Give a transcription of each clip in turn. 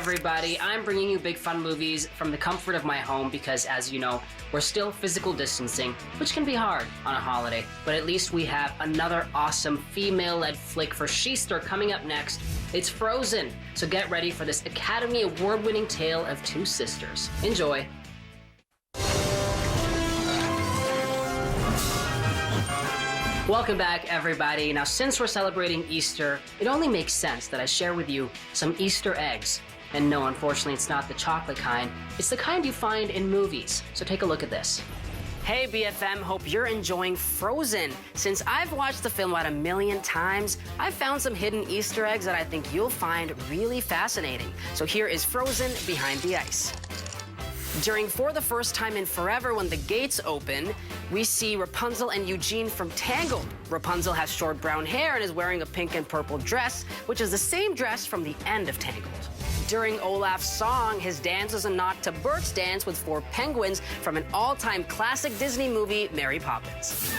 Everybody, I'm bringing you big fun movies from the comfort of my home because, as you know, we're still physical distancing, which can be hard on a holiday, but at least we have another awesome female-led flick for Sheaster coming up next. It's Frozen, so get ready for this Academy Award-winning tale of two sisters. Enjoy. Welcome back, everybody. Now, since we're celebrating Easter, it only makes sense that I share with you some Easter eggs. And no, unfortunately, it's not the chocolate kind. It's the kind you find in movies. So take a look at this. Hey, BFM, hope you're enjoying Frozen. Since I've watched the film about 1 million times, I've found some hidden Easter eggs that I think you'll find really fascinating. So here is Frozen Behind the Ice. During For the First Time in Forever, when the gates open, we see Rapunzel and Eugene from Tangled. Rapunzel has short brown hair and is wearing a pink and purple dress, which is the same dress from the end of Tangled. During Olaf's song, his dance is a nod to Bert's dance with 4 penguins from an all-time classic Disney movie, Mary Poppins.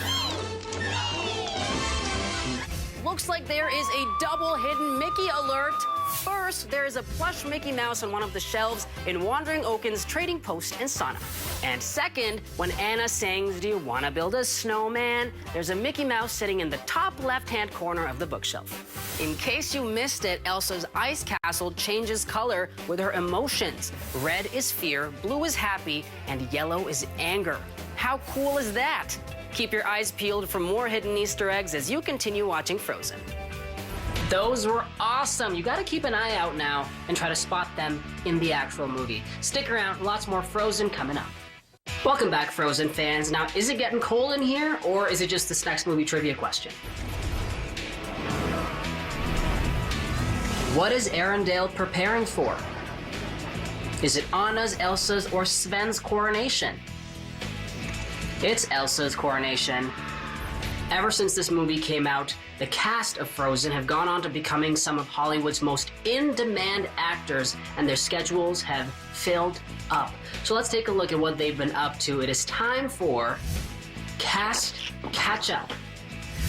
Looks like there is a double hidden Mickey alert. First, there is a plush Mickey Mouse on one of the shelves in Wandering Oaken's Trading Post in Sana. And second, when Anna sings, "Do you want to build a snowman?" there's a Mickey Mouse sitting in the top left-hand corner of the bookshelf. In case you missed it, Elsa's ice castle changes color with her emotions. Red is fear, blue is happy, and yellow is anger. How cool is that? Keep your eyes peeled for more hidden Easter eggs as you continue watching Frozen. Those were awesome. You gotta keep an eye out now and try to spot them in the actual movie. Stick around, lots more Frozen coming up. Welcome back, Frozen fans. Now, is it getting cold in here, or is it just this next movie trivia question? What is Arendelle preparing for? Is it Anna's, Elsa's, or Sven's coronation? It's Elsa's coronation. Ever since this movie came out, the cast of Frozen have gone on to becoming some of Hollywood's most in-demand actors, and their schedules have filled up. So let's take a look at what they've been up to. It is time for Cast Catch-Up.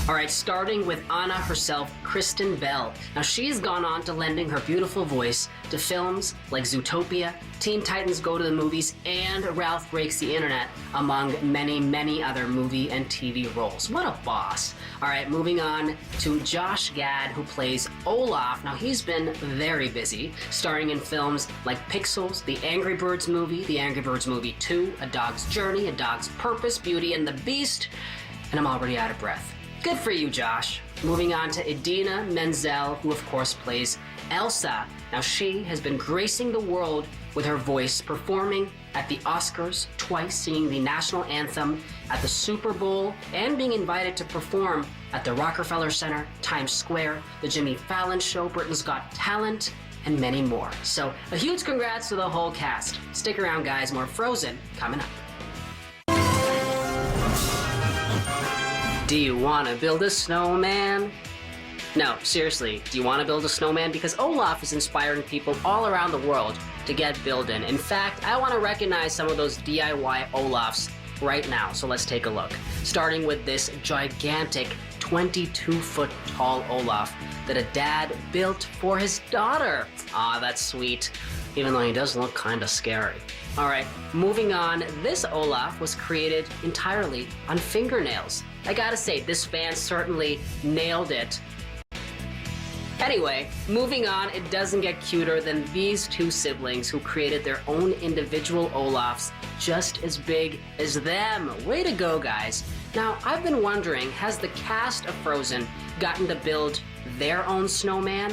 All right, starting with Anna herself, Kristen Bell. Now, she's gone on to lending her beautiful voice to films like Zootopia, Teen Titans Go to the Movies, and Ralph Breaks the Internet, among many, many other movie and TV roles. What a boss. All right, moving on to Josh Gad, who plays Olaf. Now, he's been very busy, starring in films like Pixels, The Angry Birds Movie, The Angry Birds Movie 2, A Dog's Journey, A Dog's Purpose, Beauty and the Beast, and I'm already out of breath. Good for you, Josh. Moving on to Idina Menzel, who of course plays Elsa. Now, she has been gracing the world with her voice, performing at the Oscars twice, singing the national anthem at the Super Bowl, and being invited to perform at the Rockefeller Center, Times Square, the Jimmy Fallon Show, Britain's Got Talent, and many more. So a huge congrats to the whole cast. Stick around, guys. More Frozen coming up. Do you want to build a snowman? No, seriously, do you want to build a snowman? Because Olaf is inspiring people all around the world to get building. In fact, I want to recognize some of those DIY Olafs right now, so let's take a look. Starting with this gigantic 22-foot tall Olaf that a dad built for his daughter. Ah, that's sweet, even though he does look kind of scary. All right, moving on, this Olaf was created entirely on fingernails. I gotta say, this fan certainly nailed it. Anyway, moving on, it doesn't get cuter than these two siblings who created their own individual Olafs just as big as them. Way to go, guys. Now, I've been wondering, has the cast of Frozen gotten to build their own snowman?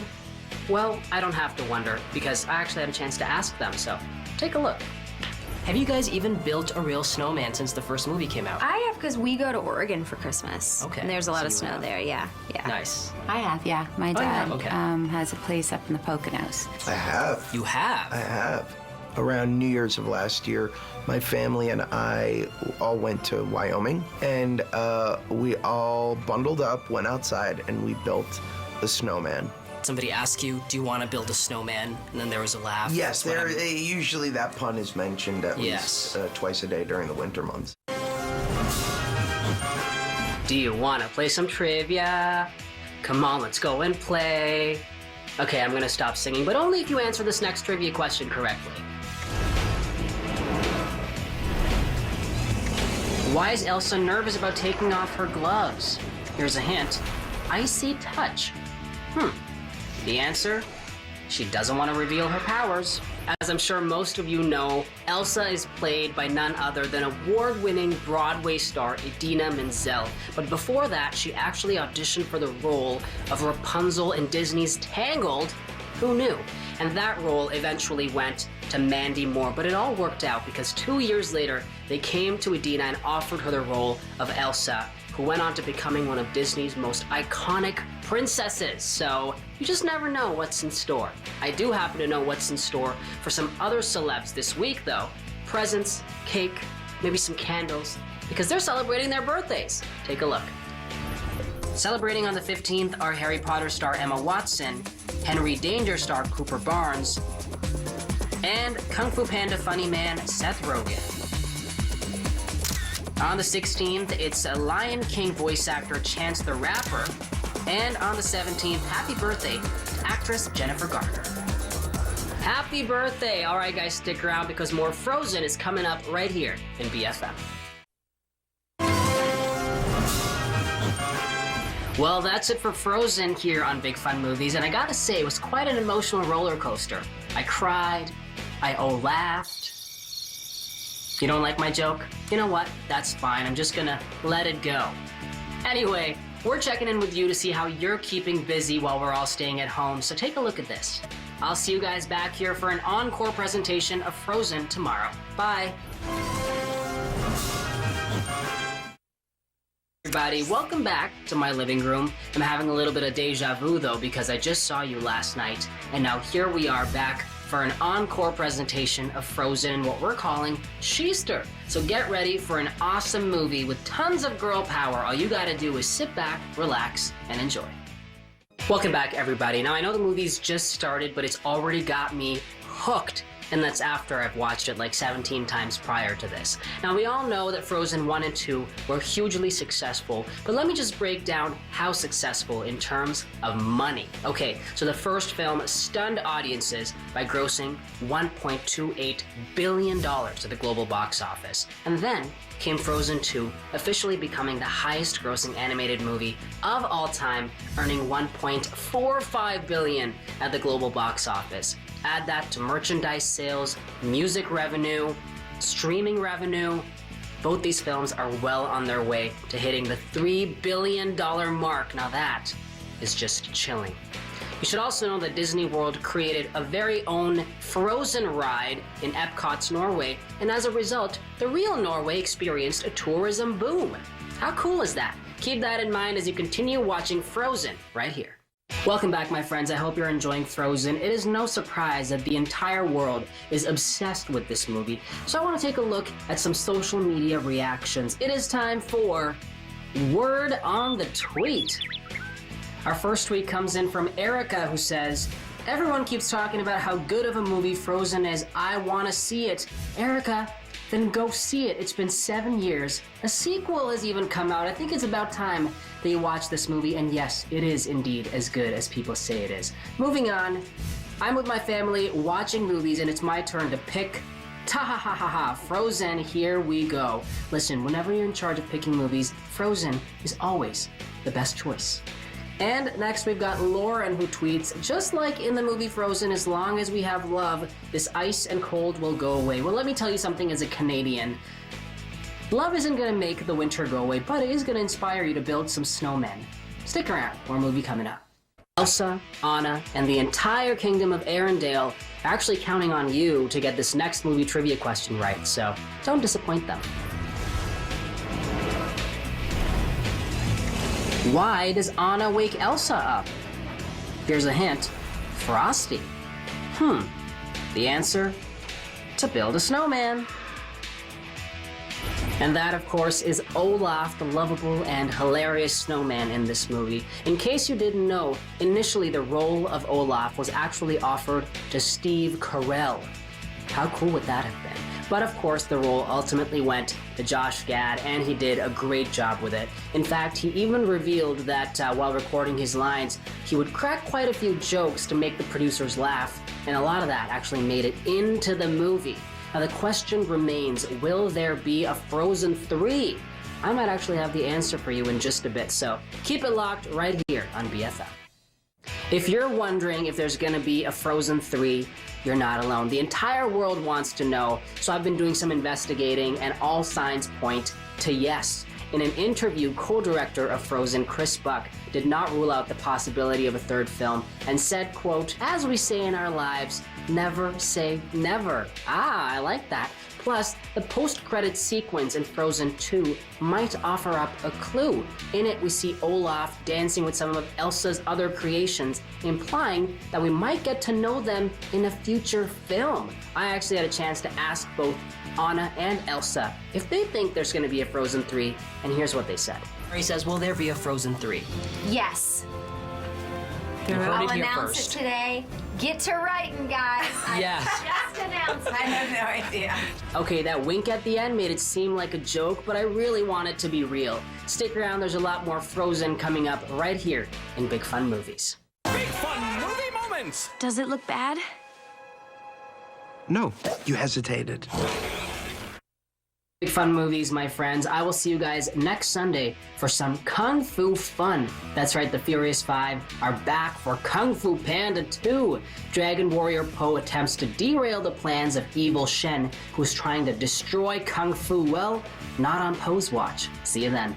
Well, I don't have to wonder, because I actually had a chance to ask them, so take a look. Have you guys even built a real snowman since the first movie came out? I have, because we go to Oregon for Christmas. Okay. And there's a lot of snow there, yeah. Nice. I have, yeah. My dad Okay. has a place up in the Poconos. I have. You have? I have. Around New Year's of last year, my family and I all went to Wyoming, and we all bundled up, went outside, and we built a snowman. Somebody asked you, do you want to build a snowman? And then there was a laugh. Yes, usually that pun is mentioned at least twice a day during the winter months. Do you want to play some trivia? Come on, let's go and play. Okay, I'm gonna stop singing, but only if you answer this next trivia question correctly. Why is Elsa nervous about taking off her gloves? Here's a hint. Icy touch. The answer? She doesn't want to reveal her powers. As I'm sure most of you know, Elsa is played by none other than award-winning Broadway star Idina Menzel. But before that, she actually auditioned for the role of Rapunzel in Disney's Tangled. Who knew? And that role eventually went to Mandy Moore, but it all worked out because 2 years later, they came to Idina and offered her the role of Elsa, who went on to becoming one of Disney's most iconic princesses. So you just never know what's in store. I do happen to know what's in store for some other celebs this week, though. Presents, cake, maybe some candles, because they're celebrating their birthdays. Take a look. Celebrating on the 15th are Harry Potter star Emma Watson, Henry Danger star Cooper Barnes, and Kung Fu Panda funny man Seth Rogen. On the 16th, it's a Lion King voice actor Chance the Rapper. And on the 17th, happy birthday to actress Jennifer Garner. Happy birthday! All right, guys, stick around because more Frozen is coming up right here in BFM. Well, that's it for Frozen here on Big Fun Movies, and I gotta say, it was quite an emotional roller coaster. I cried, I laughed. You don't like my joke? You know what? That's fine. I'm just gonna let it go. Anyway, we're checking in with you to see how you're keeping busy while we're all staying at home, so take a look at this. I'll see you guys back here for an encore presentation of Frozen tomorrow. Bye. Everybody, welcome back to my living room. I'm having a little bit of deja vu though because I just saw you last night, and now here we are back for an encore presentation of Frozen in what we're calling Sheaster. So get ready for an awesome movie with tons of girl power. All you gotta do is sit back, relax, and enjoy. Welcome back, everybody. Now, I know the movie's just started, but it's already got me hooked. And that's after I've watched it like 17 times prior to this. Now, we all know that Frozen 1 and 2 were hugely successful, but let me just break down how successful in terms of money. Okay, so the first film stunned audiences by grossing $1.28 billion at the global box office. And then came Frozen 2, officially becoming the highest grossing animated movie of all time, earning $1.45 billion at the global box office. Add that to merchandise sales, music revenue, streaming revenue. Both these films are well on their way to hitting the $3 billion mark. Now that is just chilling. You should also know that Disney World created a very own Frozen ride in Epcot's Norway, and as a result, the real Norway experienced a tourism boom. How cool is that? Keep that in mind as you continue watching Frozen right here. Welcome back, my friends. I hope you're enjoying Frozen. It is no surprise that the entire world is obsessed with this movie, so I want to take a look at some social media reactions. It is time for Word on the Tweet. Our first tweet comes in from Erica, who says, "Everyone keeps talking about how good of a movie Frozen is. I want to see it." Erica, then go see it. It's been 7 years. A sequel has even come out. I think it's about time that you watch this movie, and yes, it is indeed as good as people say it is. Moving on, I'm with my family watching movies, and it's my turn to pick. Ta-ha-ha-ha-ha, Frozen, here we go. Listen, whenever you're in charge of picking movies, Frozen is always the best choice. And next we've got Lauren, who tweets, "Just like in the movie Frozen, as long as we have love, this ice and cold will go away." Well, let me tell you something as a Canadian. Love isn't going to make the winter go away, but it is going to inspire you to build some snowmen. Stick around, more movie coming up. Elsa, Anna, and the entire kingdom of Arendelle are actually counting on you to get this next movie trivia question right, so don't disappoint them. Why does Anna wake Elsa up? Here's a hint. Frosty. The answer? To build a snowman. And that, of course, is Olaf, the lovable and hilarious snowman in this movie. In case you didn't know, initially the role of Olaf was actually offered to Steve Carell. How cool would that have been? But of course, the role ultimately went to Josh Gad, and he did a great job with it. In fact, he even revealed that while recording his lines, he would crack quite a few jokes to make the producers laugh, and a lot of that actually made it into the movie. Now the question remains, will there be a Frozen 3? I might actually have the answer for you in just a bit, so keep it locked right here on BFM. If you're wondering if there's gonna be a Frozen 3, you're not alone. The entire world wants to know, so I've been doing some investigating, and all signs point to yes. In an interview, co-director of Frozen, Chris Buck, did not rule out the possibility of a third film and said, quote, "As we say in our lives, never say never." Ah, I like that. Plus, the post-credits sequence in Frozen 2 might offer up a clue. In it, we see Olaf dancing with some of Elsa's other creations, implying that we might get to know them in a future film. I actually had a chance to ask both Anna and Elsa if they think there's going to be a Frozen 3, and here's what they said. He says, will there be a Frozen 3? Yes. You heard I'll it here announce first. it today. Get to writing, guys. Yes. I just announced it. I have no idea. Okay, that wink at the end made it seem like a joke, but I really want it to be real. Stick around, there's a lot more Frozen coming up right here in Big Fun Movies. Big Fun Movie Moments! Does it look bad? No, you hesitated. Big Fun Movies, my friends. I will see you guys next Sunday for some Kung Fu fun. That's right, the Furious 5 are back for Kung Fu Panda 2. Dragon Warrior Po attempts to derail the plans of evil Shen, who's trying to destroy Kung Fu. Well, not on Po's watch. See you then.